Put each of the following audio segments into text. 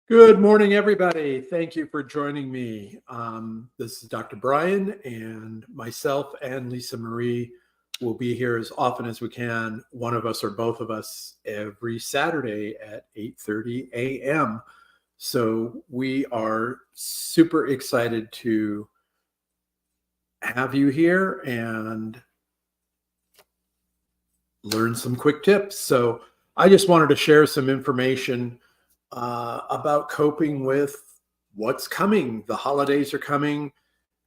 Good morning, everybody. Thank you for joining me. This is Dr. Brian, and myself and Lisa Marie will be here as often as we can, one of us or both of us, every Saturday at 8:30 a.m. So we are super excited to have you here and learn some quick tips. So I just wanted to share some information about coping with what's coming. The holidays are coming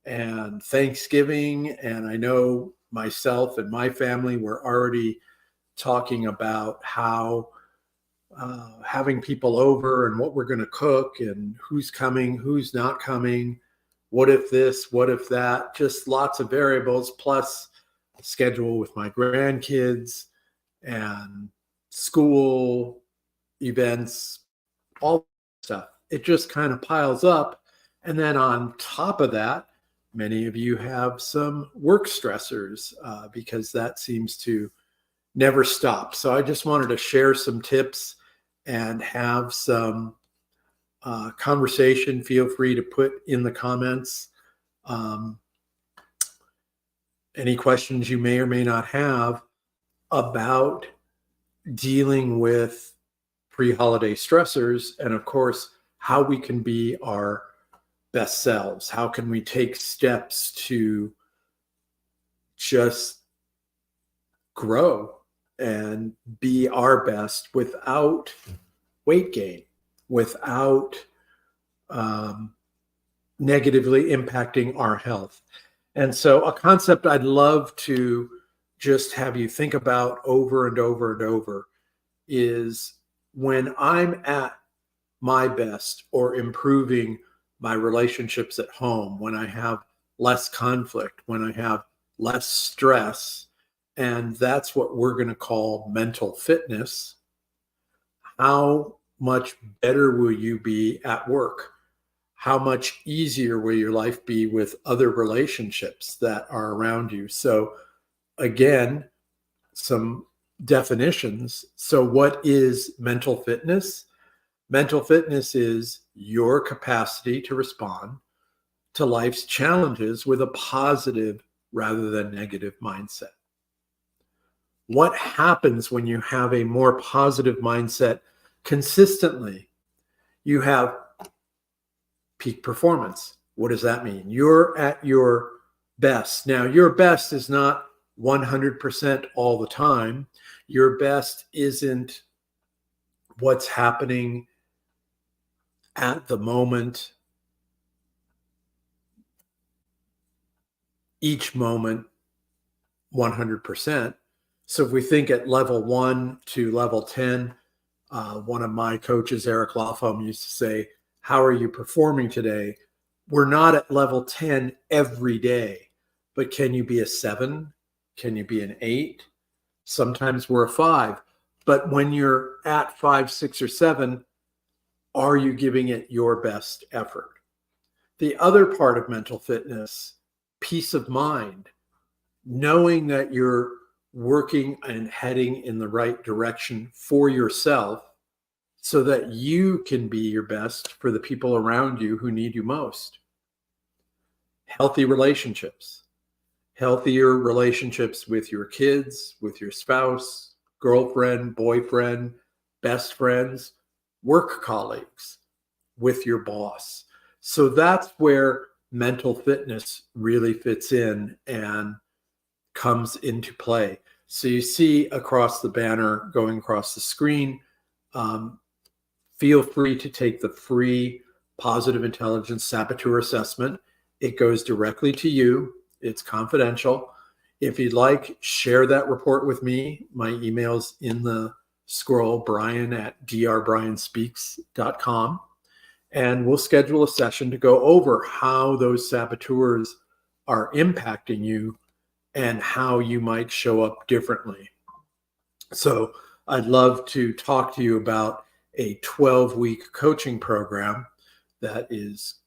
and Thanksgiving. And I know myself and my family were already talking about how having people over and what we're going to cook and who's coming, who's not coming, what if this, what if that, just lots of variables, plus schedule with my grandkids and school events, all stuff. It just kind of piles up. And then on top of that, many of you have some work stressors because that seems to never stop. So I just wanted to share some tips and have some conversation. Feel free to put in the comments any questions you may or may not have about dealing with pre-holiday stressors, and of course, how we can be our best selves. How can we take steps to just grow and be our best without weight gain, without negatively impacting our health. And so a concept I'd love to just have you think about over and over and over is, when I'm at my best or improving my relationships at home, when I have less conflict, when I have less stress, and that's what we're going to call mental fitness, how much better will you be at work? How much easier will your life be with other relationships that are around you? So again, some definitions. So what is mental fitness? Mental fitness is your capacity to respond to life's challenges with a positive rather than negative mindset. What happens when you have a more positive mindset consistently? You have peak performance. What does that mean? You're at your best. Now, your best is not 100% all the time. Your best isn't what's happening at the moment, each moment, 100%. So if we think at level 1 to level 10, one of my coaches, Eric Lofholm, used to say, how are you performing today? We're not at level 10 every day, but can you be a 7? Can you be an 8? Sometimes we're a 5. But when you're at 5, 6, or 7, are you giving it your best effort? The other part of mental fitness, peace of mind, knowing that you're working and heading in the right direction for yourself so that you can be your best for the people around you who need you most. Healthy relationships, healthier relationships with your kids, with your spouse, girlfriend, boyfriend, best friends, work colleagues, with your boss. So that's where mental fitness really fits in and comes into play. So you see across the banner going across the screen, feel free to take the free Positive Intelligence Saboteur Assessment. It goes directly to you. It's confidential. If you'd like, share that report with me. My email's in the scroll, brian@drbrianspeaks.com. And we'll schedule a session to go over how those saboteurs are impacting you and how you might show up differently. So I'd love to talk to you about a 12-week coaching program that is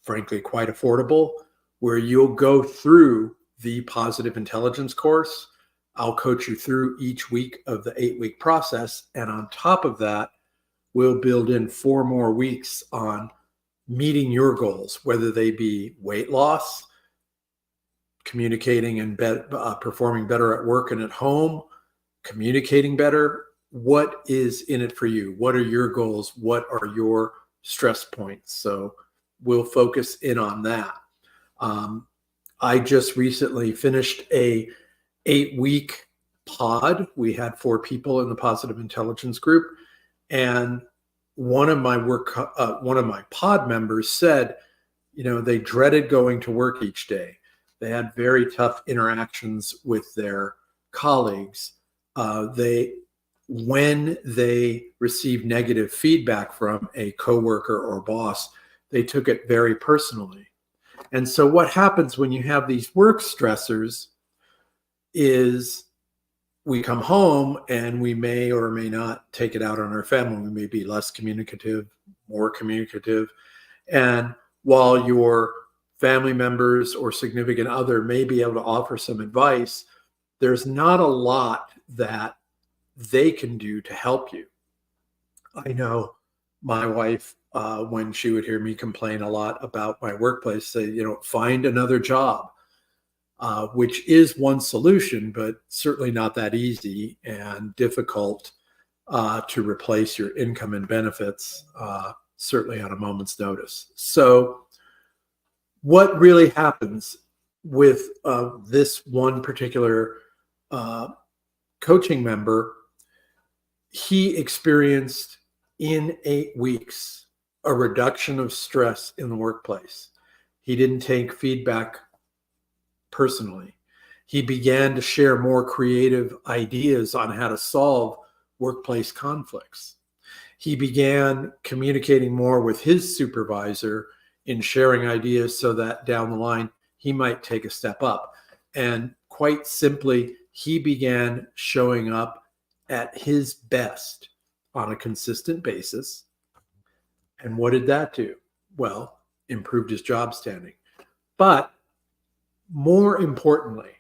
frankly quite affordable, where you'll go through the Positive Intelligence course. I'll coach you through each week of the 8-week process. And on top of that, we'll build in 4 more weeks on meeting your goals, whether they be weight loss, communicating and performing better at work and at home, communicating better. What is in it for you? What are your goals? What are your stress points? So we'll focus in on that. I just recently finished a 8-week pod. We had 4 people in the Positive Intelligence group, and one of my pod members said, they dreaded going to work each day. They had very tough interactions with their colleagues. When they received negative feedback from a coworker or boss, they took it very personally. And so what happens when you have these work stressors is we come home and we may or may not take it out on our family. We may be less communicative, more communicative. And while your family members or significant other may be able to offer some advice, there's not a lot that they can do to help you. I know my wife, when she would hear me complain a lot about my workplace, say, find another job, which is one solution, but certainly not that easy and difficult to replace your income and benefits, certainly on a moment's notice. So what really happens with this one particular coaching member, he experienced in 8 weeks a reduction of stress in the workplace. He didn't take feedback personally. He began to share more creative ideas on how to solve workplace conflicts. He began communicating more with his supervisor in sharing ideas so that down the line he might take a step up. And quite simply, he began showing up at his best on a consistent basis. And what did that do? Well, improved his job standing. But more importantly,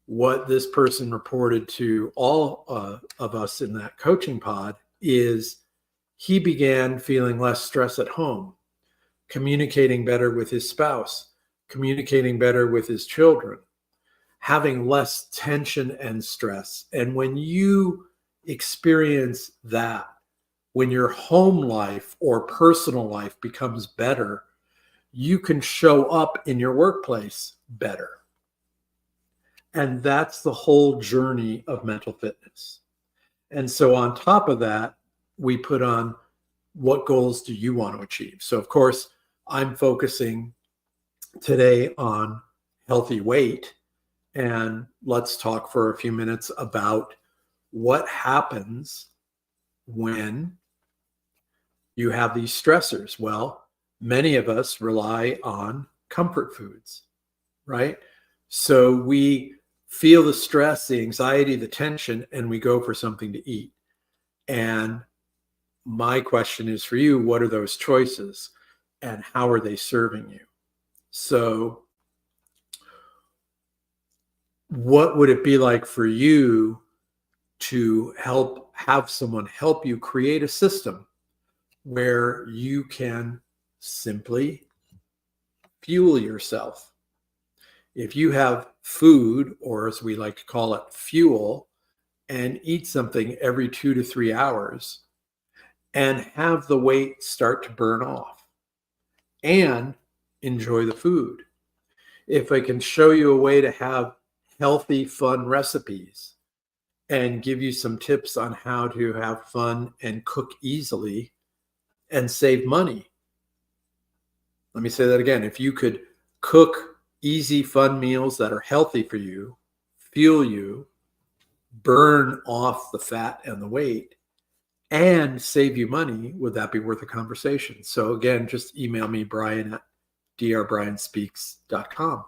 what this person reported to all of us in that coaching pod is he began feeling less stress at home, communicating better with his spouse, communicating better with his children, having less tension and stress. And when you experience that, when your home life or personal life becomes better, you can show up in your workplace better. And that's the whole journey of mental fitness. And so on top of that, we put on what goals do you want to achieve? So of course, I'm focusing today on healthy weight. And let's talk for a few minutes about what happens when you have these stressors. Well, many of us rely on comfort foods, right? So we feel the stress, the anxiety, the tension, and we go for something to eat. And my question is for you, what are those choices and how are they serving you? So what would it be like for you to have someone help you create a system where you can simply fuel yourself? If you have food, or as we like to call it, fuel, and eat something every 2 to 3 hours and have the weight start to burn off and enjoy the food. If I can show you a way to have healthy, fun recipes and give you some tips on how to have fun and cook easily and save money. Let me say that again. If you could cook easy, fun meals that are healthy for you, fuel you, burn off the fat and the weight, and save you money, would that be worth a conversation? So again, just email me, brian@drbrianspeaks.com.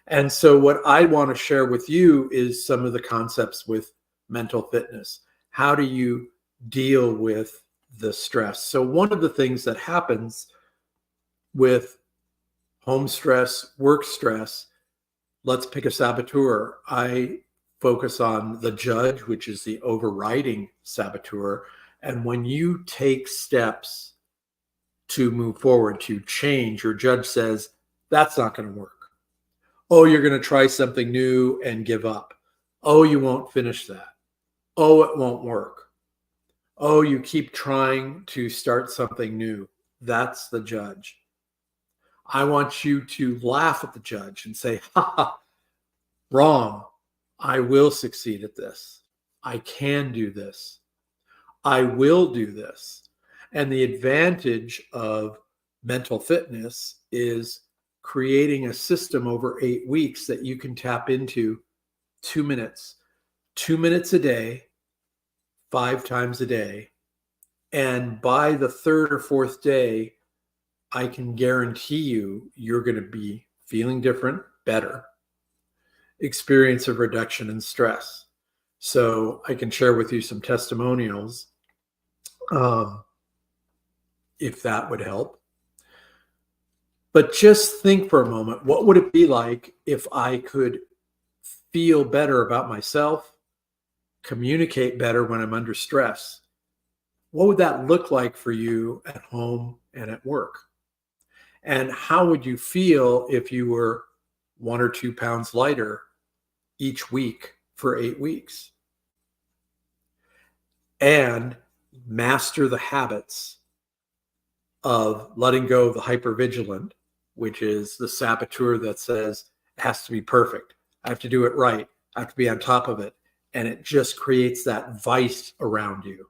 And so what I want to share with you is some of the concepts with mental fitness. How do you deal with the stress? So one of the things that happens with home stress, work stress, let's pick a saboteur. I focus on the judge, which is the overriding saboteur. And when you take steps to move forward, to change, your judge says, that's not going to work. Oh, you're going to try something new and give up. Oh, you won't finish that. Oh, it won't work. Oh, you keep trying to start something new. That's the judge. I want you to laugh at the judge and say, ha ha, wrong. I will succeed at this. I can do this. I will do this. And the advantage of mental fitness is creating a system over 8 weeks that you can tap into 2 minutes, 2 minutes a day, 5 times a day. And by the third or fourth day, I can guarantee you, you're going to be feeling different, better, experience of reduction in stress. So I can share with you some testimonials, if that would help. But just think for a moment, what would it be like if I could feel better about myself, communicate better when I'm under stress? What would that look like for you at home and at work? And how would you feel if you were 1 or 2 pounds lighter each week for 8 weeks? And master the habits of letting go of the hypervigilant, which is the saboteur that says it has to be perfect. I have to do it right. I have to be on top of it. And it just creates that vice around you.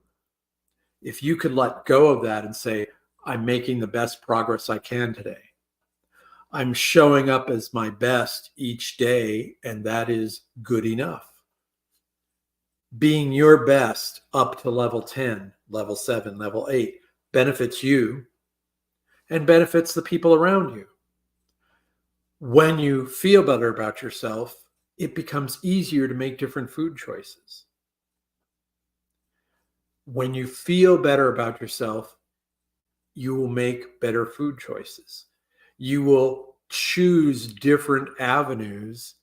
If you could let go of that and say, I'm making the best progress I can today. I'm showing up as my best each day, and that is good enough. Being your best up to level 10, level 7, level 8 benefits you and benefits the people around you. When you feel better about yourself, it becomes easier to make different food choices. When you feel better about yourself, you will make better food choices. You will choose different avenues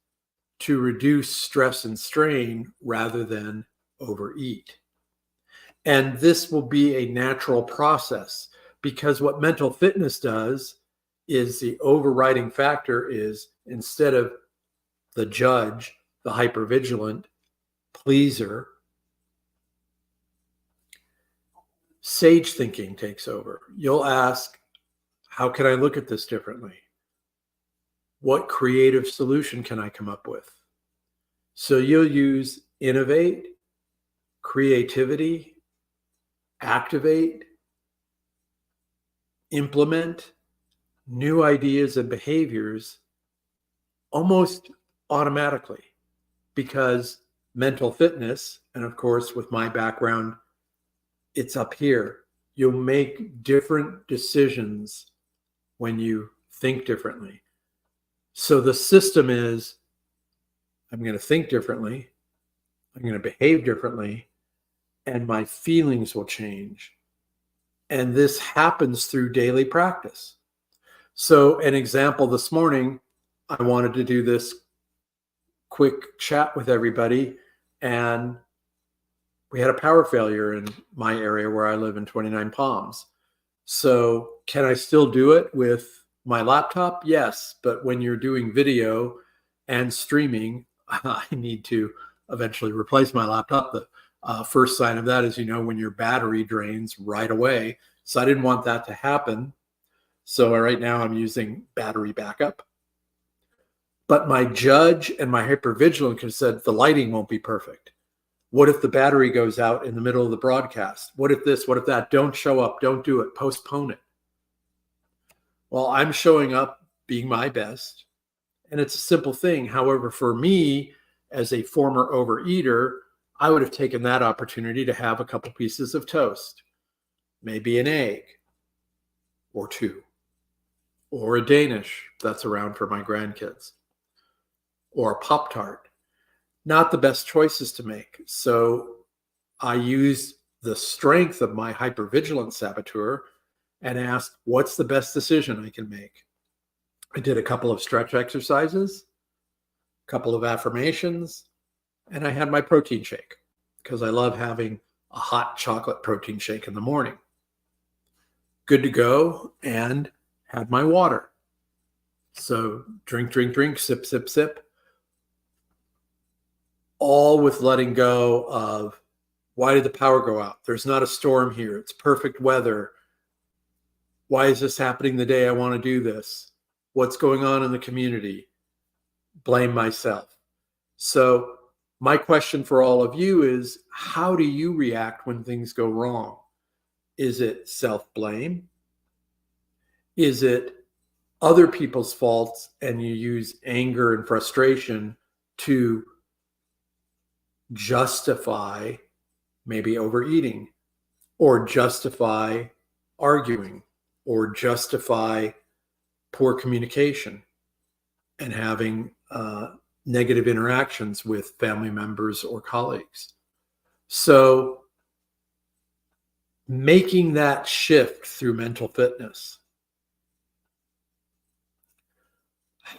to reduce stress and strain rather than overeat. And this will be a natural process, because what mental fitness does is the overriding factor is, instead of the judge, the hypervigilant pleaser, sage thinking takes over. You'll ask, how can I look at this differently? What creative solution can I come up with? So you'll use innovate, creativity, activate, implement new ideas and behaviors almost automatically, because mental fitness, and of course with my background, it's up here. You'll make different decisions when you think differently. So the system is, I'm going to think differently, I'm going to behave differently, and my feelings will change. And this happens through daily practice. So an example this morning, I wanted to do this quick chat with everybody, and we had a power failure in my area where I live in 29 Palms. So can I still do it with my laptop? Yes, but when you're doing video and streaming, I need to eventually replace my laptop. The first sign of that is, when your battery drains right away. So I didn't want that to happen. So right now I'm using battery backup. But my judge and my hypervigilant have said the lighting won't be perfect. What if the battery goes out in the middle of the broadcast? What if this? What if that? Don't show up. Don't do it. Postpone it. Well, I'm showing up, being my best, and it's a simple thing. However, for me, as a former overeater, I would have taken that opportunity to have a couple pieces of toast, maybe an egg or 2, or a Danish that's around for my grandkids, or a Pop-Tart. Not the best choices to make. So I used the strength of my hypervigilant saboteur and asked, what's the best decision I can make? I did a couple of stretch exercises, a couple of affirmations, and I had my protein shake, because I love having a hot chocolate protein shake in the morning. Good to go, and had my water. So drink, drink, drink, sip, sip, sip, all with letting go of, why did the power go out? There's not a storm here. It's perfect weather. Why is this happening the day I want to do this? What's going on in the community? Blame myself. So my question for all of you is, how do you react when things go wrong? Is it self-blame? Is it other people's faults and you use anger and frustration to justify maybe overeating, or justify arguing, or justify poor communication and having negative interactions with family members or colleagues? So making that shift through mental fitness,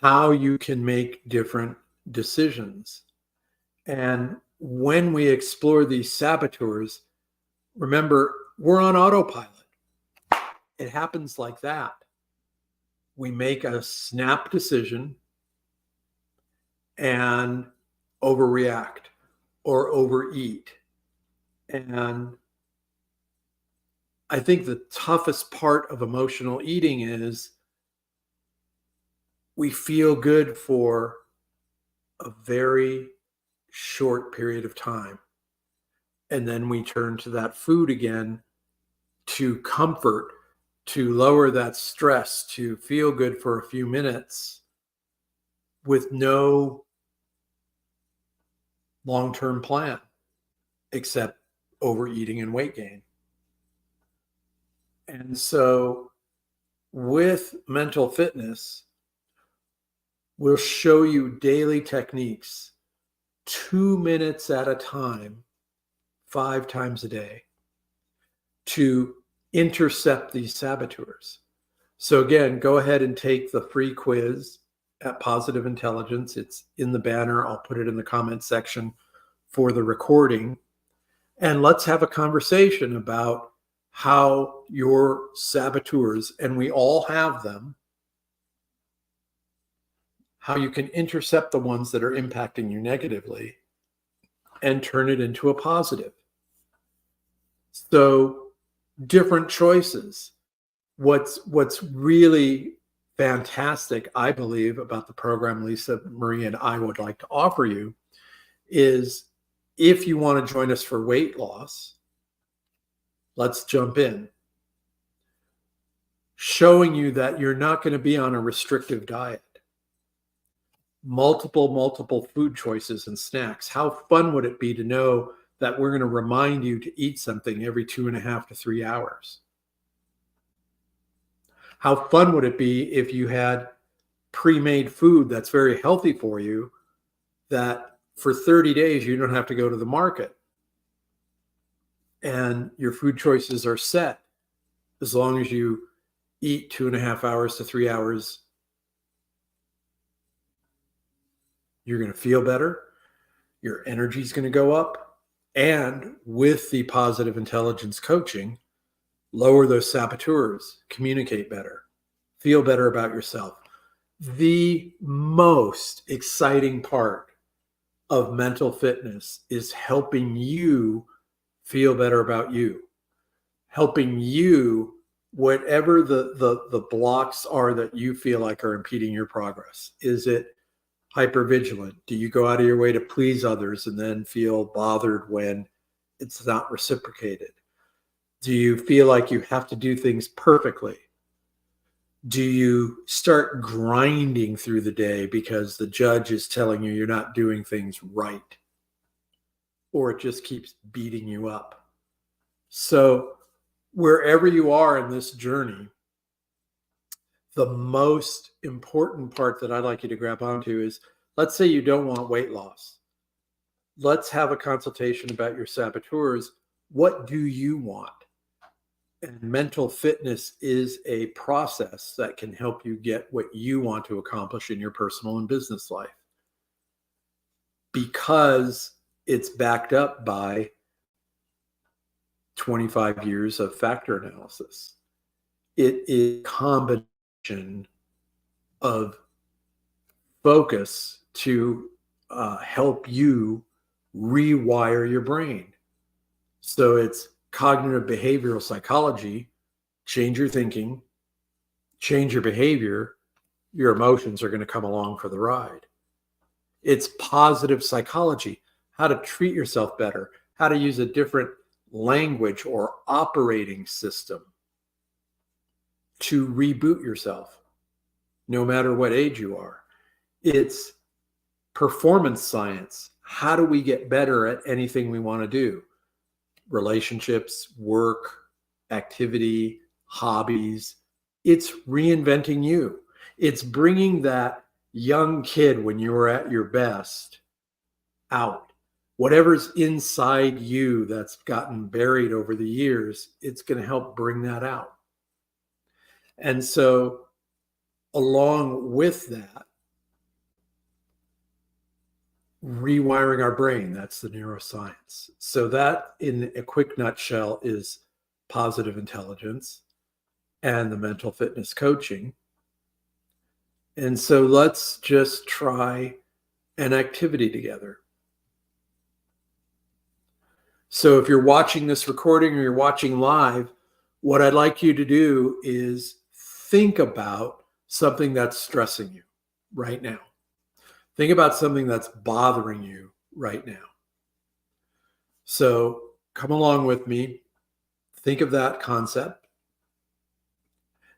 how you can make different decisions. And when we explore these saboteurs, remember, we're on autopilot. It happens like that. We make a snap decision and overreact or overeat. And I think the toughest part of emotional eating is we feel good for a very short period of time. And then we turn to that food again to comfort, to lower that stress, to feel good for a few minutes with no long-term plan except overeating and weight gain. And so with mental fitness, we'll show you daily techniques, 2 minutes at a time, 5 times a day, to intercept these saboteurs. So again, go ahead and take the free quiz at Positive Intelligence. It's in the banner. I'll put it in the comment section for the recording. And let's have a conversation about how your saboteurs, and we all have them, how you can intercept the ones that are impacting you negatively and turn it into a positive. So different choices. What's really fantastic, I believe, about the program Lisa Marie and I would like to offer you is, if you want to join us for weight loss, let's jump in. Showing you that you're not going to be on a restrictive diet. Multiple food choices and snacks. How fun would it be to know that we're going to remind you to eat something every 2.5 to 3 hours? How fun would it be if you had pre-made food that's very healthy for you, that for 30 days you don't have to go to the market and your food choices are set as long as you eat 2.5 hours to 3 hours? You're going to feel better. Your energy is going to go up. And with the Positive Intelligence coaching, lower those saboteurs, communicate better, feel better about yourself. The most exciting part of mental fitness is helping you feel better about you, helping you, whatever the blocks are that you feel like are impeding your progress. Is it hypervigilant? Do you go out of your way to please others and then feel bothered when it's not reciprocated? Do you feel like you have to do things perfectly? Do you start grinding through the day because the judge is telling you you're not doing things right? Or it just keeps beating you up? So wherever you are in this journey, the most important part that I'd like you to grab onto is, let's say you don't want weight loss. Let's have a consultation about your saboteurs. What do you want? And mental fitness is a process that can help you get what you want to accomplish in your personal and business life, because it's backed up by 25 years of factor analysis. It is a combination of focus to help you rewire your brain. So it's cognitive behavioral psychology, change your thinking, change your behavior, your emotions are going to come along for the ride. It's positive psychology, how to treat yourself better, how to use a different language or operating system to reboot yourself, no matter what age you are. It's performance science. How do we get better at anything we want to do? Relationships, work, activity, hobbies. It's reinventing you. It's bringing that young kid when you were at your best out. Whatever's inside you that's gotten buried over the years, it's going to help bring that out. And so, along with that, rewiring our brain, that's the neuroscience. So that, in a quick nutshell, is positive intelligence and the mental fitness coaching. And so let's just try an activity together. So if you're watching this recording or you're watching live, what I'd like you to do is think about something that's stressing you right now. Think about something that's bothering you right now. So come along with me. Think of that concept.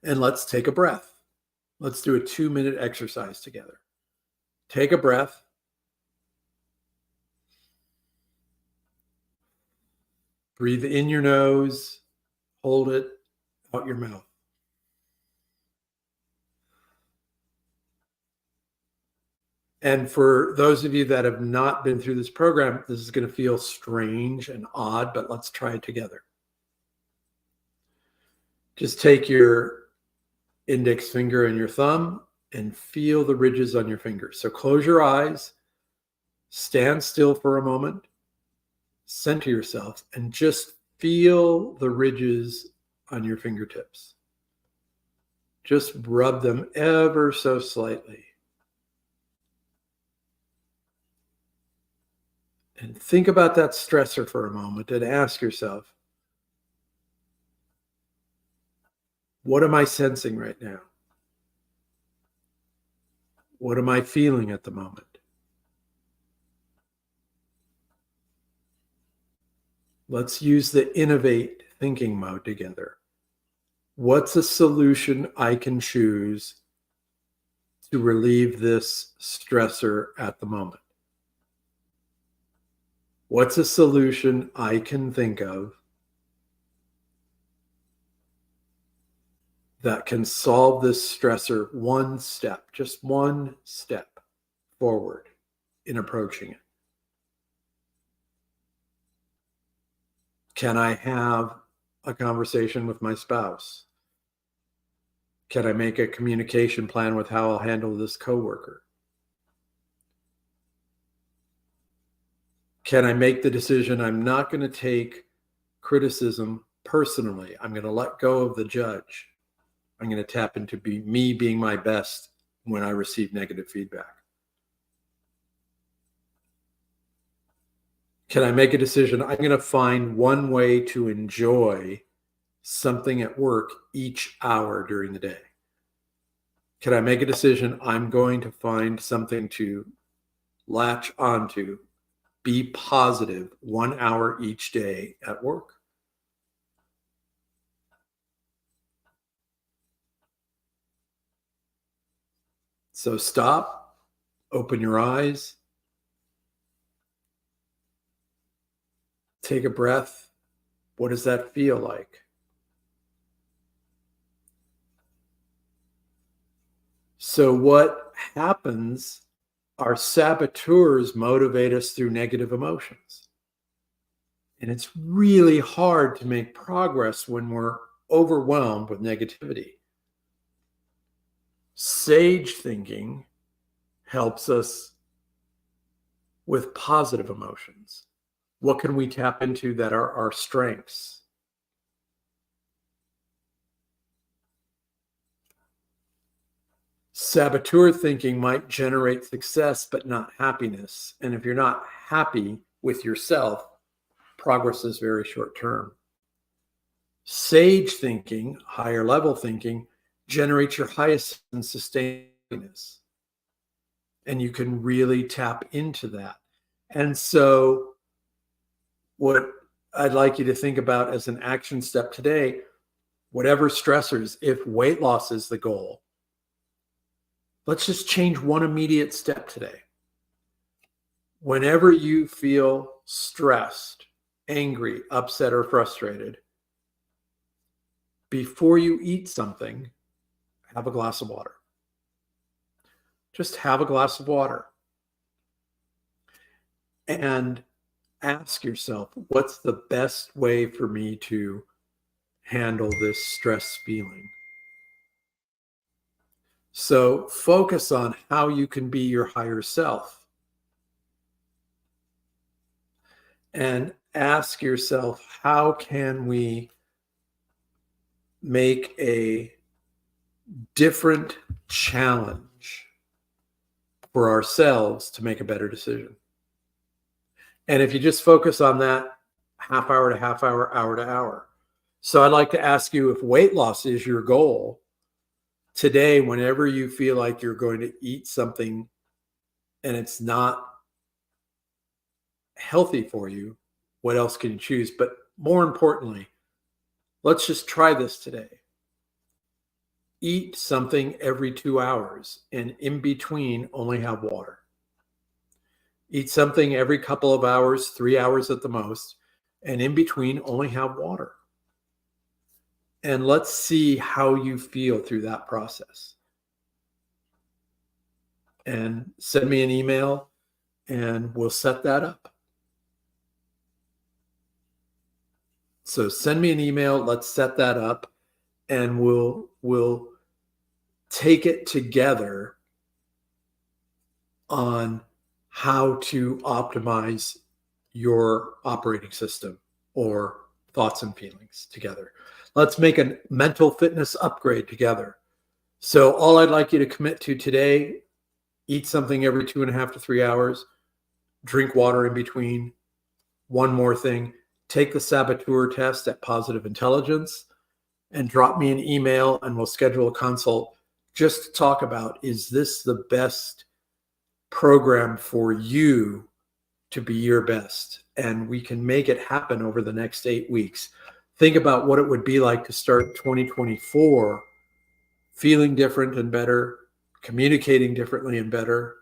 And let's take a breath. Let's do a 2-minute exercise together. Take a breath. Breathe in your nose, hold it out your mouth. And for those of you that have not been through this program, this is going to feel strange and odd, but let's try it together. Just take your index finger and your thumb and feel the ridges on your fingers. So close your eyes, stand still for a moment, center yourself, and just feel the ridges on your fingertips. Just rub them ever so slightly. And think about that stressor for a moment and ask yourself, what am I sensing right now? What am I feeling at the moment? Let's use the innovate thinking mode together. What's a solution I can choose to relieve this stressor at the moment? What's a solution I can think of that can solve this stressor one step, just one step forward in approaching it? Can I have a conversation with my spouse? Can I make a communication plan with how I'll handle this coworker? Can I make the decision I'm not going to take criticism personally? I'm going to let go of the judge. I'm going to tap into me being my best when I receive negative feedback. Can I make a decision? I'm going to find one way to enjoy something at work each hour during the day. Can I make a decision? I'm going to find something to latch onto, be positive 1 hour each day at work. So stop, open your eyes, take a breath. What does that feel like? So what happens, our saboteurs motivate us through negative emotions. And it's really hard to make progress when we're overwhelmed with negativity. Sage thinking helps us with positive emotions. What can we tap into that are our strengths? Saboteur thinking might generate success, but not happiness. And if you're not happy with yourself, progress is very short term. Sage thinking, higher level thinking, generates your highest and sustainableness. And you can really tap into that. And so what I'd like you to think about as an action step today, whatever stressors, if weight loss is the goal, let's just change one immediate step today. Whenever you feel stressed, angry, upset, or frustrated, before you eat something, have a glass of water. Just have a glass of water. And ask yourself, what's the best way for me to handle this stress feeling? So focus on how you can be your higher self. And ask yourself, how can we make a different challenge for ourselves to make a better decision? And if you just focus on that half hour to half hour, hour to hour. So I'd like to ask you, if weight loss is your goal, today, whenever you feel like you're going to eat something and it's not healthy for you, what else can you choose? But more importantly, let's just try this today. Eat something every 2 hours, and in between, only have water. Eat something every couple of hours, 3 hours at the most, and in between, only have water. And let's see how you feel through that process. And send me an email, and we'll set that up. So send me an email, let's set that up, and we'll take it together on how to optimize your operating system or thoughts and feelings together. Let's make a mental fitness upgrade together. So all I'd like you to commit to today, eat something every 2.5 to 3 hours, drink water in between. One more thing, take the saboteur test at Positive Intelligence and drop me an email, and we'll schedule a consult just to talk about, is this the best program for you to be your best? And we can make it happen over the next 8 weeks. Think about what it would be like to start 2024 feeling different and better, communicating differently and better,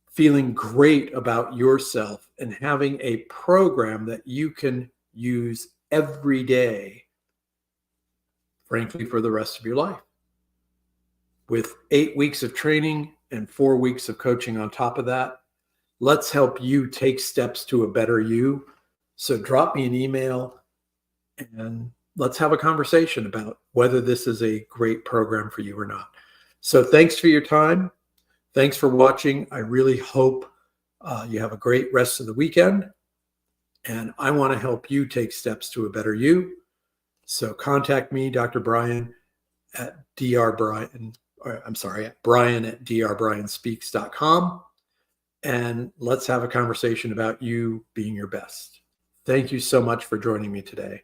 feeling great about yourself, and having a program that you can use every day, frankly, for the rest of your life. With 8 weeks of training and 4 weeks of coaching on top of that, let's help you take steps to a better you. So drop me an email and let's have a conversation about whether this is a great program for you or not. So thanks for your time. Thanks for watching. I really hope you have a great rest of the weekend. And I want to help you take steps to a better you. So contact me, Dr. Brian, at Brian@drbrianspeaks.com. And let's have a conversation about you being your best. Thank you so much for joining me today.